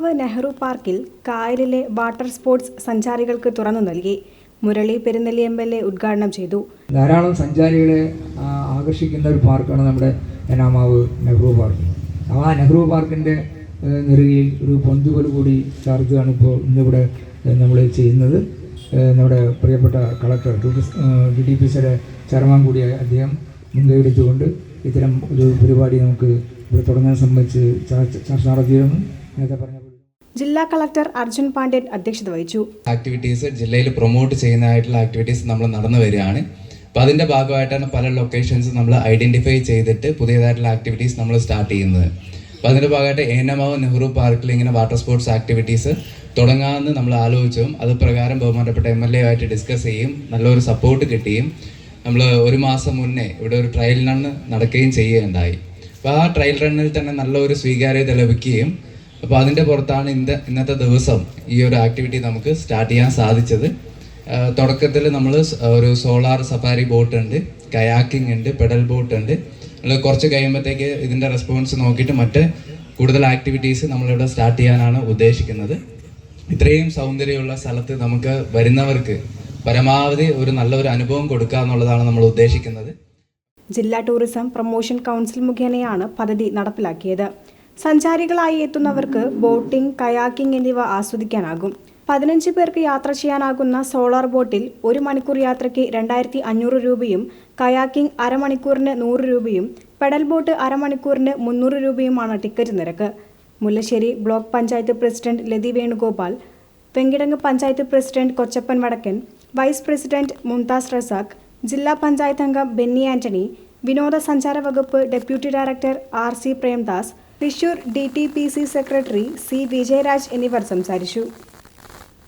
കാവ് നെഹ്റു പാർക്കിൽ കായലിലെ water sports സഞ്ചാരികൾക്ക് തുറന്നു നൽകി. മുരളി പെരുന്നെല്ലി MLA ഉദ്ഘാടനം ചെയ്തു. ധാരാളം സഞ്ചാരികളെ ആകർഷിക്കുന്ന ഒരു പാർക്കാണ് നമ്മുടെ ഏനാമാവ് നെഹ്റു പാർക്ക്. ആ നെഹ്റു പാർക്കിൻ്റെ നെറുകയിൽ ഒരു പൊന്തുകൽ കൂടി ചാർജാണ് ഇപ്പോൾ ഇന്നിവിടെ നമ്മൾ ചെയ്യുന്നത്. നമ്മുടെ പ്രിയപ്പെട്ട കളക്ടർ DTPCയുടെ ചെയർമാൻ കൂടിയായ അദ്ദേഹം മുൻകൈയെടുത്തുകൊണ്ട് ഇത്തരം ഒരു പരിപാടി നമുക്ക് ഇവിടെ തുടങ്ങാൻ സംബന്ധിച്ച് ചർച്ച നടത്തിയിരുന്നു. നേരത്തെ പറഞ്ഞ ജില്ലാ കളക്ടർ അർജുൻ പാണ്ഡ്യൻ അധ്യക്ഷത വഹിച്ചു. ആക്ടിവിറ്റീസ് ജില്ലയിൽ പ്രൊമോട്ട് ചെയ്യുന്നതായിട്ടുള്ള ആക്ടിവിറ്റീസ് നമ്മൾ നടന്നു വരികയാണ്. അപ്പോൾ അതിൻ്റെ ഭാഗമായിട്ടാണ് പല ലൊക്കേഷൻസ് നമ്മൾ ഐഡൻറ്റിഫൈ ചെയ്തിട്ട് പുതിയതായിട്ടുള്ള ആക്ടിവിറ്റീസ് നമ്മൾ സ്റ്റാർട്ട് ചെയ്യുന്നത്. അപ്പോൾ അതിൻ്റെ ഭാഗമായിട്ട് ഏനാമാവ് നെഹ്റു പാർക്കിൽ ഇങ്ങനെ വാട്ടർ സ്പോർട്സ് ആക്ടിവിറ്റീസ് തുടങ്ങാമെന്ന് നമ്മൾ ആലോചിച്ചു. അത് പ്രകാരം ബഹുമാനപ്പെട്ട MLA ആയിട്ട് ഡിസ്കസ് ചെയ്യും. നല്ലൊരു സപ്പോർട്ട് കിട്ടുകയും നമ്മൾ ഒരു മാസം മുന്നേ ഇവിടെ ഒരു ട്രയൽ റൺ നടക്കുകയും ചെയ്യുകയുണ്ടായി. അപ്പോൾ ആ ട്രയൽ റണ്ണിൽ തന്നെ നല്ലൊരു സ്വീകാര്യത ലഭിക്കുകയും അപ്പോൾ അതിൻ്റെ പുറത്താണ് ഇന്നത്തെ ദിവസം ഈ ഒരു ആക്ടിവിറ്റി നമുക്ക് സ്റ്റാർട്ട് ചെയ്യാൻ സാധിച്ചത്. തുടക്കത്തിൽ നമ്മൾ ഒരു സോളാർ സഫാരി ബോട്ട് ഉണ്ട്, കയാക്കിംഗ് ഉണ്ട്, പെഡൽ ബോട്ട് ഉണ്ട്. നമ്മൾ കുറച്ച് കഴിയുമ്പോഴത്തേക്ക് ഇതിൻ്റെ റെസ്പോൺസ് നോക്കിയിട്ട് മറ്റ് കൂടുതൽ ആക്ടിവിറ്റീസ് നമ്മളിവിടെ സ്റ്റാർട്ട് ചെയ്യാനാണ് ഉദ്ദേശിക്കുന്നത്. ഇത്രയും സൗന്ദര്യമുള്ള സ്ഥലത്ത് നമുക്ക് വരുന്നവർക്ക് പരമാവധി ഒരു നല്ലൊരു അനുഭവം കൊടുക്കുക എന്നുള്ളതാണ് നമ്മൾ ഉദ്ദേശിക്കുന്നത്. ജില്ലാ ടൂറിസം പ്രൊമോഷൻ കൗൺസിൽ മുഖേനയാണ് പദ്ധതി നടപ്പിലാക്കിയത്. സഞ്ചാരികളായി എത്തുന്നവർക്ക് ബോട്ടിംഗ്, കയാക്കിംഗ് എന്നിവ ആസ്വദിക്കാനാകും. 15 പേർക്ക് യാത്ര ചെയ്യാനാകുന്ന സോളാർ ബോട്ടിൽ 1 മണിക്കൂർ യാത്രയ്ക്ക് 2500 രൂപയും, കയാക്കിംഗ് അരമണിക്കൂറിന് 100 രൂപയും, പെഡൽ ബോട്ട് അരമണിക്കൂറിന് 300 രൂപയുമാണ് ടിക്കറ്റ് നിരക്ക്. Mullassery block panchayat president ലതി Venugopal, Venkitangu panchayat president Kochappan വടക്കൻ, വൈസ് പ്രസിഡന്റ് മുംതാസ് റസാഖ്, ജില്ലാ പഞ്ചായത്ത് അംഗം ബെന്നി ആന്റണി, വിനോദസഞ്ചാര വകുപ്പ് deputy director RC Premdas, Thrissur DTPC secretary C Vijayaraj എന്നിവർ സംസാരിച്ചു.